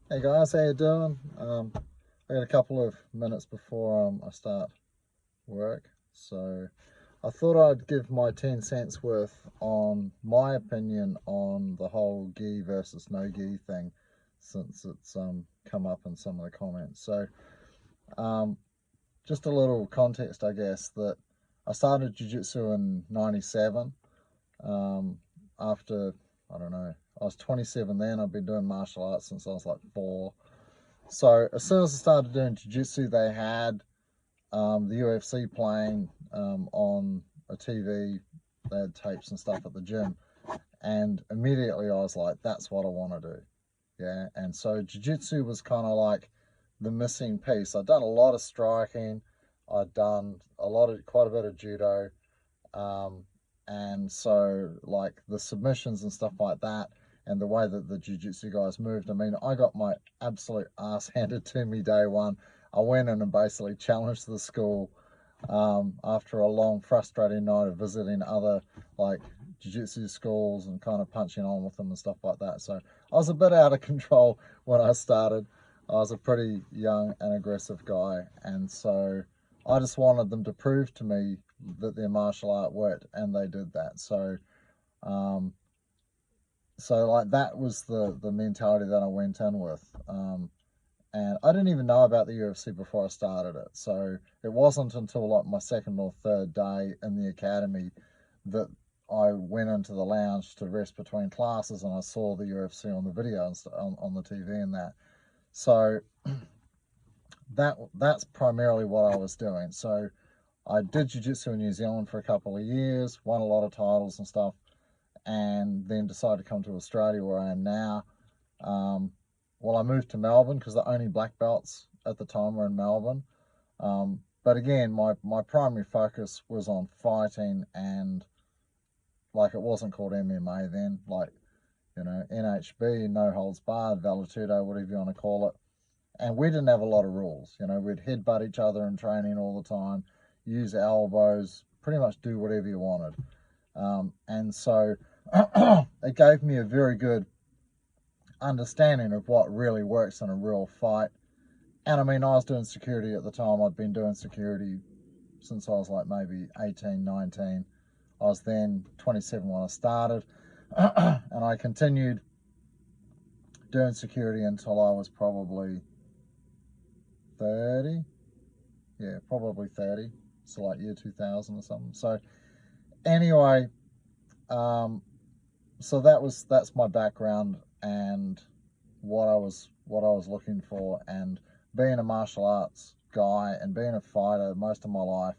Hey guys, how you doing? I got a couple of minutes before I start work, so I thought I'd give my 10 cents worth on my opinion on the whole gi versus no gi thing, since it's come up in some of the comments. So um, just a little context, I guess, that I started jiu-jitsu in '97. Um, after I don't know, I was 27 then. I've been doing martial arts since I was like 4. So as soon as I started doing jiu-jitsu, they had the UFC playing on a TV. They had tapes and stuff at the gym, and immediately I was like, "That's what I want to do." Yeah, and so jiu-jitsu was kind of like the missing piece. I'd done a lot of striking. I'd done quite a bit of judo, um, and so like the submissions and stuff like that, and the way that the jiu-jitsu guys moved. I mean, I got my absolute ass handed to me day one. I went in and basically challenged the school after a long, frustrating night of visiting other like jiu-jitsu schools and kind of punching on with them and stuff like that. So I was a bit out of control when I started. I was a pretty young and aggressive guy, and so I just wanted them to prove to me that their martial art worked, and they did that. Um, so like that was the mentality that I went in with. And I didn't even know about the UFC before I started it. So it wasn't until like my second or third day in the academy that I went into the lounge to rest between classes, and I saw the UFC on the video and on the TV and that. So that's primarily what I was doing. So I did jiu-jitsu in New Zealand for a couple of years, won a lot of titles and stuff, and then decided to come to Australia where I am now. Um, well, I moved to Melbourne because the only black belts at the time were in Melbourne. But again, my primary focus was on fighting, and like it wasn't called MMA then, like, NHB, no holds barred, Valetudo, whatever you want to call it. And we didn't have a lot of rules. We'd headbutt each other in training all the time, use elbows, pretty much do whatever you wanted. And so it gave me a very good understanding of what really works in a real fight. And I mean, I was doing security at the time. I'd been doing security since I was like maybe 18, 19. I was then 27 when I started. And I continued doing security until I was probably 30. Yeah, probably 30. So like year 2000 or something. So anyway, um, so that's my background and what I was looking for, and being a martial arts guy and being a fighter most of my life,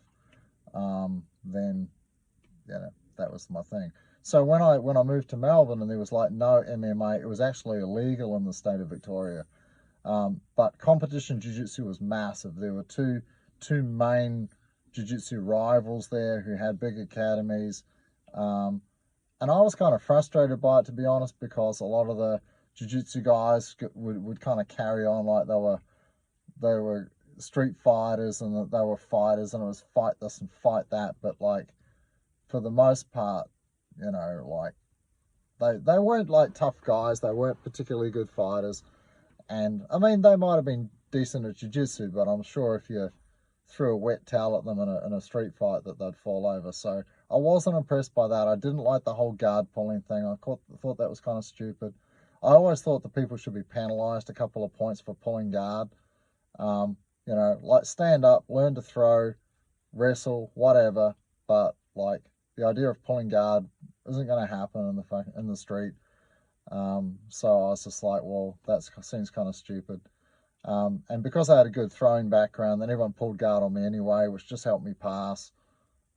then that was my thing. So when I moved to Melbourne and there was like no MMA, it was actually illegal in the state of Victoria. But competition jiu-jitsu was massive. There were two main jiu-jitsu rivals there who had big academies. Um, and I was kind of frustrated by it, to be honest, because a lot of the jiu-jitsu guys would kind of carry on like they were street fighters and that they were fighters, and it was fight this and fight that. But like for the most part, like they weren't like tough guys. They weren't particularly good fighters. And I mean, they might have been decent at jiu-jitsu, but I'm sure if you threw a wet towel at them in a street fight that they'd fall over. So I wasn't impressed by that. I didn't like the whole guard pulling thing. I thought that was kind of stupid. I always thought that people should be penalised a couple of points for pulling guard. Um, like stand up, learn to throw, wrestle, whatever. But like the idea of pulling guard isn't going to happen in the street. So I was just like, well, that seems kind of stupid. And because I had a good throwing background, then everyone pulled guard on me anyway, which just helped me pass.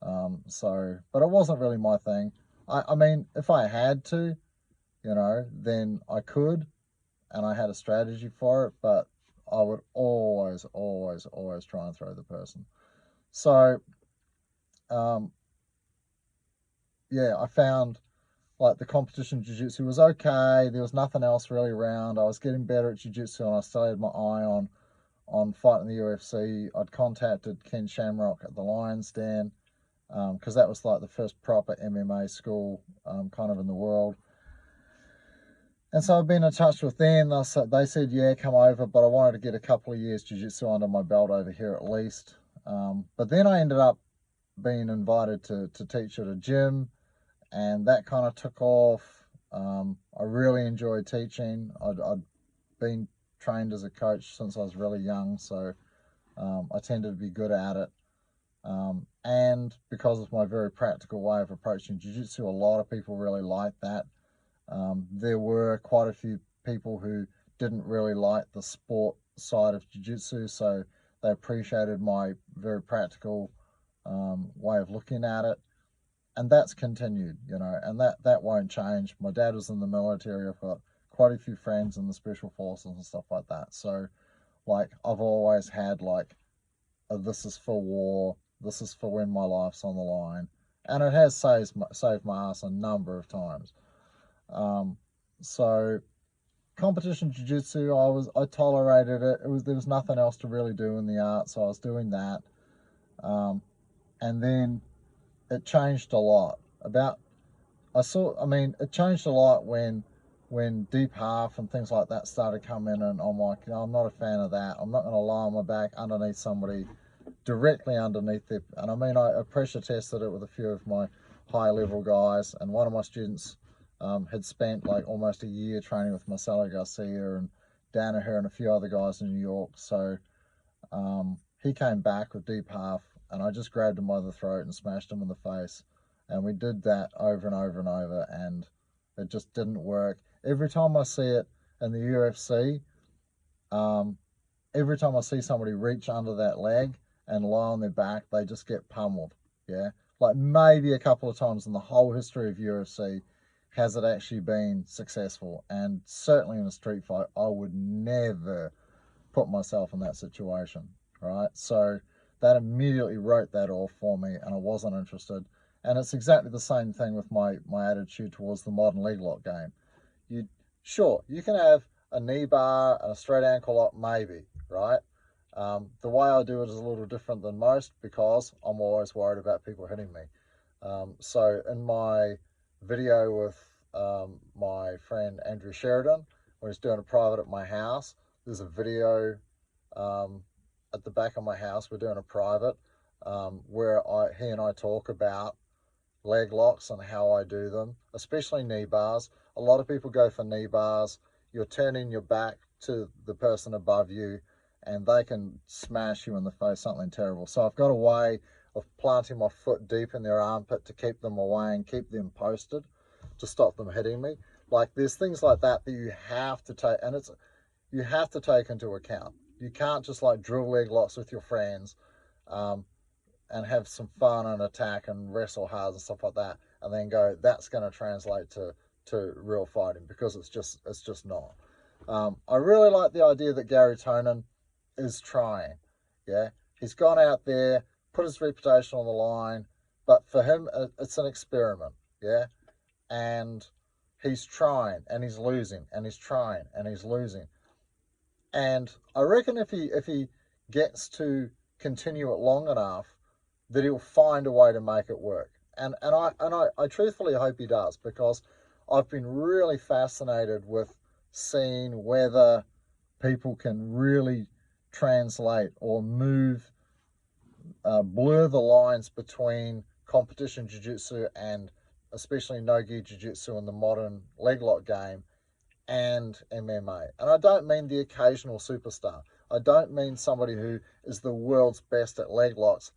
But it wasn't really my thing. I mean, if I had to, then I could, and I had a strategy for it, but I would always, always, always try and throw the person. So, um, yeah, I found like the competition jiu-jitsu was okay. There was nothing else really around. I was getting better at jiu-jitsu, and I still had my eye on fighting the UFC. I'd contacted Ken Shamrock at the Lions Den, because that was like the first proper MMA school kind of in the world. And so I've been in touch with them. They said, yeah, come over, but I wanted to get a couple of years jiu-jitsu under my belt over here at least. But then I ended up being invited to teach at a gym, and that kind of took off. I really enjoyed teaching. I'd been trained as a coach since I was really young, so I tended to be good at it. And because of my very practical way of approaching jiu-jitsu, a lot of people really liked that. There were quite a few people who didn't really like the sport side of jiu-jitsu, so they appreciated my very practical way of looking at it. And that's continued, and that won't change. My dad was in the military. I've got quite a few friends in the special forces and stuff like that. So, like, I've always had, like, this is for war, this is for when my life's on the line. And it has saved my ass a number of times. So competition jiu-jitsu, I tolerated it. There was nothing else to really do in the art, so I was doing that. And then it changed a lot. It changed a lot when deep half and things like that started coming, and I'm like, I'm not a fan of that. I'm not going to lie on my back underneath somebody, directly underneath them. And I pressure tested it with a few of my high level guys, and one of my students had spent like almost a year training with Marcelo Garcia and Danaher and a few other guys in New York. So he came back with deep half, and I just grabbed him by the throat and smashed him in the face. And we did that over and over and over, and it just didn't work. Every time I see it in the UFC, every time I see somebody reach under that leg and lie on their back, they just get pummeled. Yeah, like maybe a couple of times in the whole history of UFC has it actually been successful. And certainly in a street fight, I would never put myself in that situation, right? So that immediately wrote that off for me, and I wasn't interested. And it's exactly the same thing with my attitude towards the modern leg lock game. You can have a knee bar and a straight ankle lock, maybe, right? The way I do it is a little different than most because I'm always worried about people hitting me. So in my video with my friend Andrew Sheridan, when he's doing a private at my house, there's a video at the back of my house. We're doing a private where he and I talk about leg locks and how I do them, especially knee bars. A lot of people go for knee bars. You're turning your back to the person above you, and they can smash you in the face, something terrible. So I've got a way of planting my foot deep in their armpit to keep them away and keep them posted to stop them hitting me. Like, there's things like that you have to take, and you have to take into account. You can't just like drill leg locks with your friends and have some fun and attack and wrestle hard and stuff like that, and then go, that's going to translate to real fighting, because it's just not. I really like the idea that Gary Tonin is trying. Yeah, he's gone out there, put his reputation on the line, but for him, it's an experiment. Yeah, and he's trying and he's losing, and he's trying and he's losing. And I reckon if he gets to continue it long enough, that he'll find a way to make it work. And I truthfully hope he does, because I've been really fascinated with seeing whether people can really translate or blur the lines between competition jiu-jitsu and especially no-gi jiu-jitsu in the modern leg lock game and MMA. And I don't mean the occasional superstar. I don't mean somebody who is the world's best at leg locks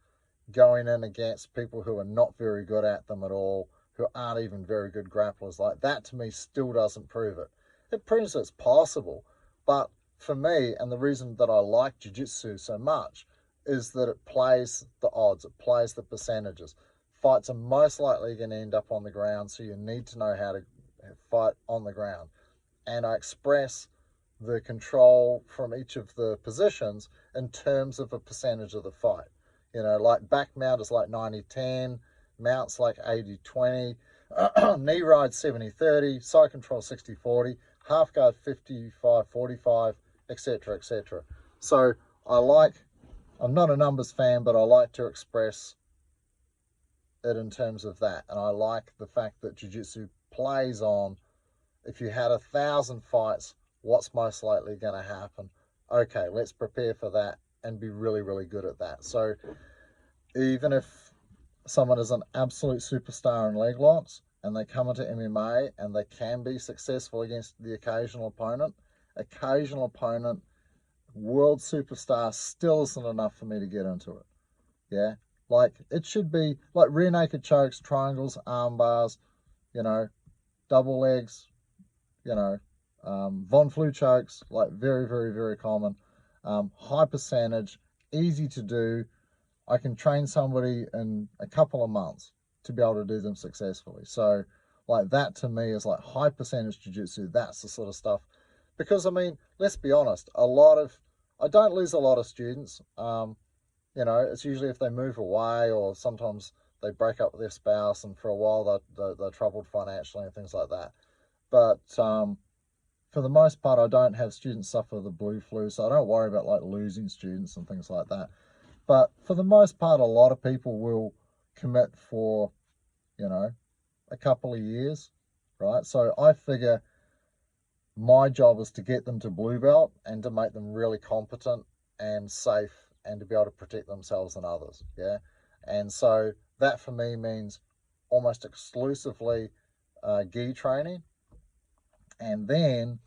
going in against people who are not very good at them at all, who aren't even very good grapplers. Like, that to me still doesn't prove it. It proves it's possible, but for me, and the reason that I like jiu-jitsu so much, is that it plays the odds, it plays the percentages. Fights are most likely going to end up on the ground, so you need to know how to fight on the ground. And I express the control from each of the positions in terms of a percentage of the fight. Like back mount is like 90-10, mounts like 80-20, knee ride 70-30, side control 60-40, half guard 55-45, etc., etc. So I'm not a numbers fan, but I like to express it in terms of that. And I like the fact that jiu-jitsu plays on if you had 1,000 fights, what's most likely going to happen? Okay, let's prepare for that and be really, really good at that. So even if someone is an absolute superstar in leg locks and they come into MMA and they can be successful against the occasional opponent, world superstar still isn't enough for me to get into it. Yeah, like it should be like rear naked chokes, triangles, arm bars, you know, double legs, you know, Von Flu chokes, like very, very, very common. High percentage, easy to do. I can train somebody in a couple of months to be able to do them successfully. So, like that to me is like high percentage jiu-jitsu. That's the sort of stuff. Because I mean, let's be honest, I don't lose a lot of students. It's usually if they move away or sometimes they break up with their spouse and for a while they're troubled financially and things like that. But for the most part, I don't have students suffer the blue flu, so I don't worry about like losing students and things like that. But for the most part, a lot of people will commit for, a couple of years, right? So I figure my job is to get them to blue belt and to make them really competent and safe and to be able to protect themselves and others, yeah? And so that for me means almost exclusively gi training, and then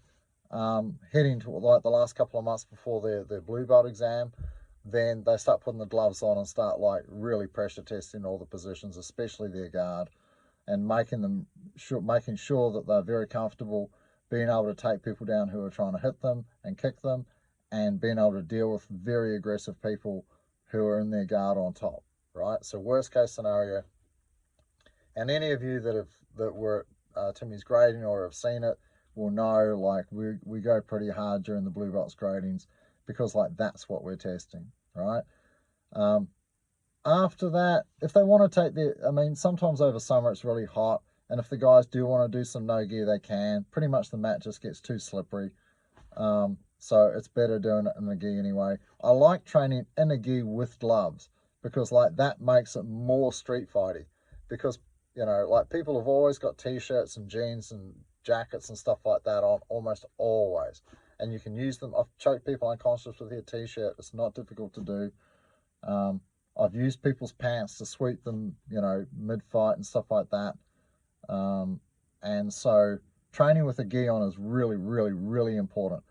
heading to like the last couple of months before their blue belt exam, then they start putting the gloves on and start like really pressure testing all the positions, especially their guard, and making sure that they're very comfortable being able to take people down who are trying to hit them and kick them, and being able to deal with very aggressive people who are in their guard on top, right? So worst case scenario, and any of you that were Timmy's grading or have seen it will know like we go pretty hard during the blue belts gradings because like that's what we're testing, right? After that, if they want to sometimes over summer it's really hot, and if the guys do want to do some no gi, they can. Pretty much the mat just gets too slippery. So it's better doing it in a gi anyway. I like training in a gi with gloves because like that makes it more street fighty, because like people have always got t-shirts and jeans and jackets and stuff like that on almost always, and you can use them. I've choked people unconscious with their t-shirt. It's not difficult to do. I've used people's pants to sweep them, mid-fight and stuff like that. And so training with a gi on is really, really, really important.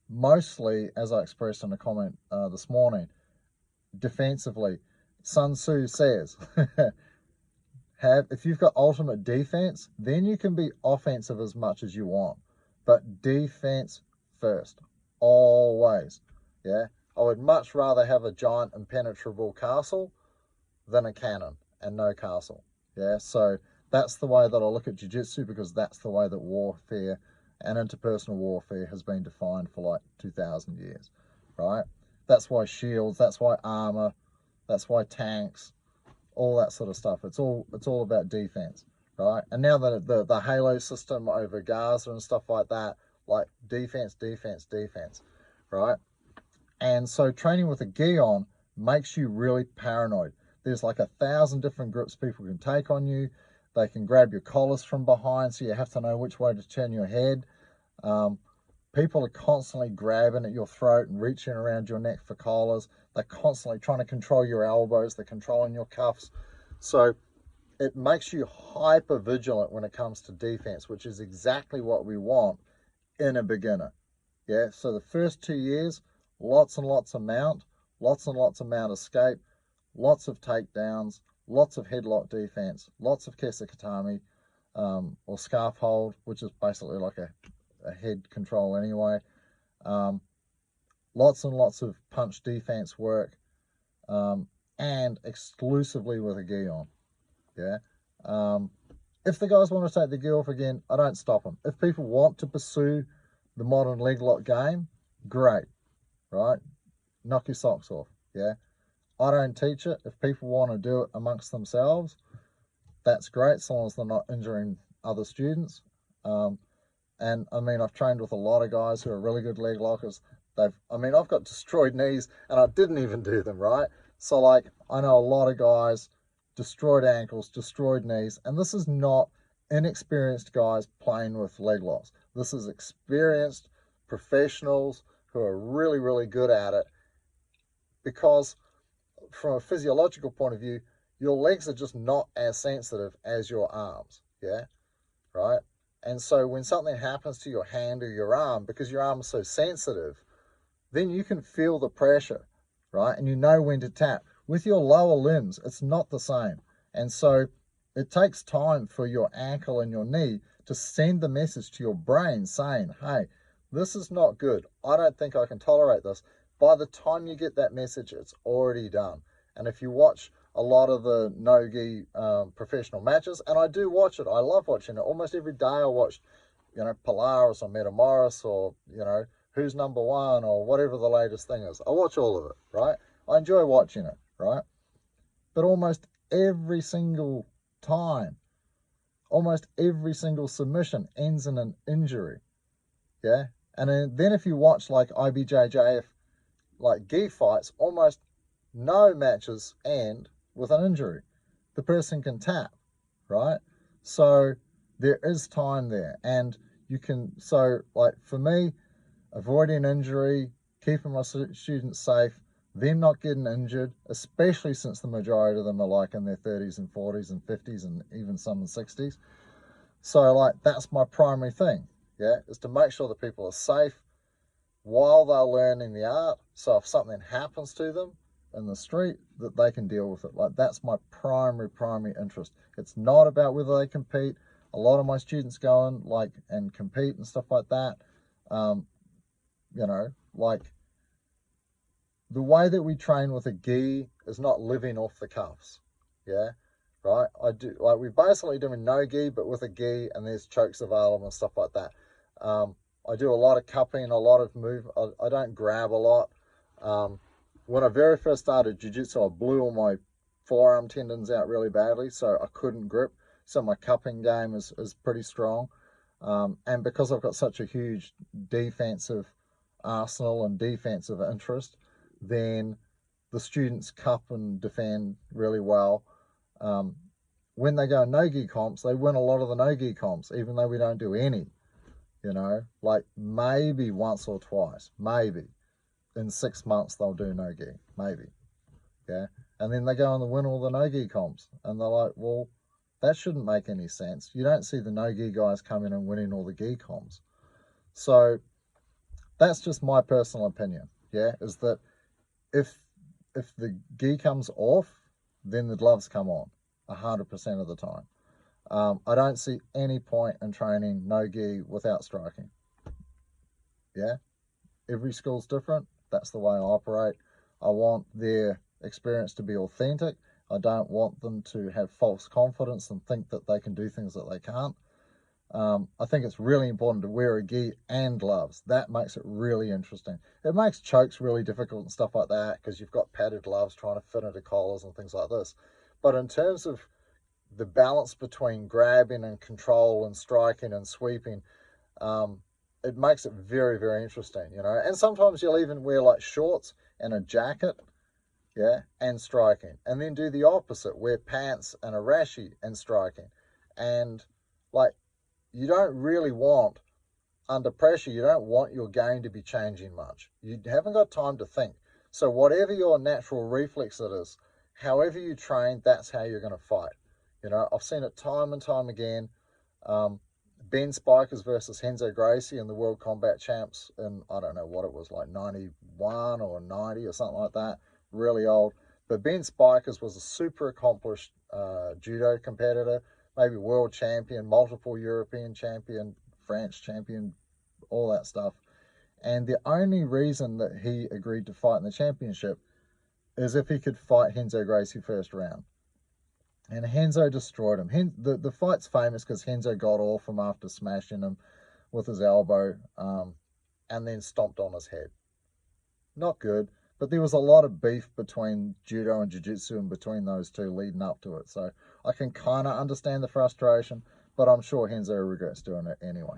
Mostly, as I expressed in a comment this morning, defensively, Sun Tzu says, if you've got ultimate defense, then you can be offensive as much as you want, but defense first, always. Yeah, I would much rather have a giant impenetrable castle than a cannon and no castle. Yeah, so that's the way that I look at jiu-jitsu, because that's the way that warfare and interpersonal warfare has been defined for like 2,000 years, right? That's why shields, that's why armor, that's why tanks, all that sort of stuff. It's all about defense, right? And now the Halo system over Gaza and stuff like that, like defense, defense, defense, right? And so training with a gi on makes you really paranoid. There's like 1,000 different grips people can take on you. They can grab your collars from behind, so you have to know which way to turn your head. People are constantly grabbing at your throat and reaching around your neck for collars. They're constantly trying to control your elbows. They're controlling your cuffs. So it makes you hyper vigilant when it comes to defense, which is exactly what we want in a beginner. Yeah, so the first 2 years, lots and lots of mount, lots and lots of mount escape, lots of takedowns, lots of headlock defense, lots of kesekatami, or scarf hold, which is basically like a head control anyway. Lots and lots of punch defense work, and exclusively with a gi on. Yeah. If the guys want to take the gi off again, I don't stop them. If people want to pursue the modern leg lock game, great, right? Knock your socks off. Yeah. I don't teach it. If people want to do it amongst themselves, that's great, so long as they're not injuring other students. And I mean, I've trained with a lot of guys who are really good leg lockers. I've got destroyed knees and I didn't even do them, right? So like, I know a lot of guys, destroyed ankles, destroyed knees, and this is not inexperienced guys playing with leg locks. This is experienced professionals who are really, really good at it, because from a physiological point of view, your legs are just not as sensitive as your arms, yeah, right? And so when something happens to your hand or your arm, because your arm is so sensitive, then you can feel the pressure, right? And you know when to tap. With your lower limbs, it's not the same. And so it takes time for your ankle and your knee to send the message to your brain saying, hey, this is not good. I don't think I can tolerate this. By the time you get that message, it's already done. And if you watch a lot of the no-gi professional matches, and I do watch it, I love watching it. Almost every day I watch, Polaris or Metamoris or, Who's Number One or whatever the latest thing is. I watch all of it, right? I enjoy watching it, right? But almost every single time, almost every single submission ends in an injury, yeah? And then if you watch like IBJJF, like gi fights, almost no matches end with an injury. The person can tap, right? So there is time there. And you can, so like for me, avoiding injury, keeping my students safe, them not getting injured, especially since the majority of them are like in their 30s and 40s and 50s and even some in 60s. So like that's my primary thing, yeah, is to make sure that people are safe while they're learning the art. So if something happens to them in the street, that they can deal with it. Like that's my primary interest. It's not about whether they compete. A lot of my students go in like and compete and stuff like that. Like the way that we train with a gi is not living off the cuffs, yeah, right? We basically doing no gi, but with a gi, and there's chokes available and stuff like that. I do a lot of cupping, a lot of move. I don't grab a lot. When I very first started jiu-jitsu, I blew all my forearm tendons out really badly, so I couldn't grip. So my cupping game is pretty strong. And because I've got such a huge defensive arsenal and defensive interest, then the students cup and defend really well. When they go no-gi comps, they win a lot of the no-gi comps, even though we don't do any, like maybe once or twice, maybe. In 6 months, they'll do no-gi, maybe, yeah? And then they go and win all the no-gi comps, and they're like, well, that shouldn't make any sense. You don't see the no-gi guys coming and winning all the gi comps. So that's just my personal opinion, yeah, is that if the gi comes off, then the gloves come on 100% of the time. I don't see any point in training no gi without striking. Yeah, every school's different. That's the way I operate. I want their experience to be authentic. I don't want them to have false confidence and think that they can do things that they can't. I think it's really important to wear a gi and gloves. That makes it really interesting. It makes chokes really difficult and stuff like that because you've got padded gloves trying to fit into collars and things like this. But in terms of the balance between grabbing and control and striking and sweeping, it makes it very, very interesting, And sometimes you'll even wear like shorts and a jacket, yeah, and striking. And then do the opposite, wear pants and a rashi and striking. And like, you don't really want, under pressure, you don't want your game to be changing much. You haven't got time to think. So whatever your natural reflex it is, however you train, that's how you're going to fight. I've seen it time and time again. Ben Spikers versus Renzo Gracie in the World Combat Champs in, I don't know what it was, like 91 or 90 or something like that, really old. But Ben Spikers was a super accomplished judo competitor, maybe world champion, multiple European champion, French champion, all that stuff. And the only reason that he agreed to fight in the championship is if he could fight Renzo Gracie first round. And Renzo destroyed him. The fight's famous because Renzo got off him after smashing him with his elbow and then stomped on his head. Not good, but there was a lot of beef between judo and jiu-jitsu and between those two leading up to it. So I can kind of understand the frustration, but I'm sure Renzo regrets doing it anyway.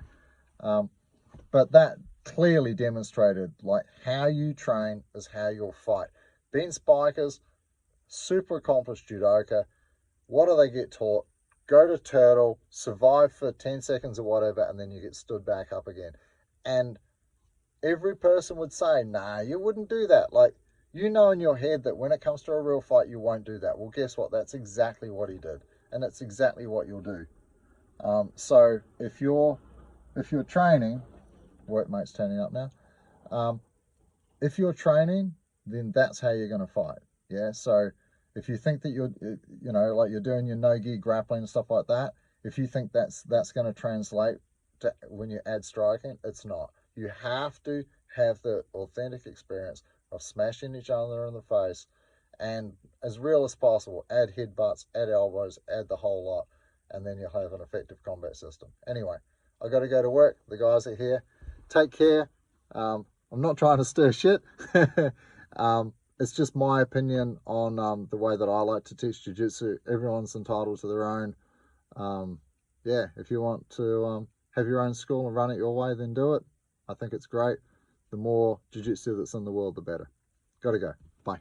But that clearly demonstrated like how you train is how you'll fight. Ben Spikers, super accomplished judoka. What do they get taught? go to turtle, survive for 10 seconds or whatever, and then you get stood back up again. And every person would say, nah, you wouldn't do that. Like, you know in your head that when it comes to a real fight, you won't do that. Well, guess what? That's exactly what he did. And it's exactly what you'll do. So if you're training, workmate's turning up now. If you're training, then that's how you're going to fight. Yeah. So if you think that you're, like you're doing your no-gi grappling and stuff like that, if you think that's going to translate to when you add striking, it's not. You have to have the authentic experience of smashing each other in the face, and as real as possible, add headbutts, add elbows, add the whole lot, and then you'll have an effective combat system. Anyway, I got to go to work. The guys are here. Take care. I'm not trying to stir shit. It's just my opinion on the way that I like to teach jiu-jitsu. Everyone's entitled to their own. Yeah, if you want to have your own school and run it your way, then do it. I think it's great. The more jiu-jitsu that's in the world, the better. Gotta go. Bye.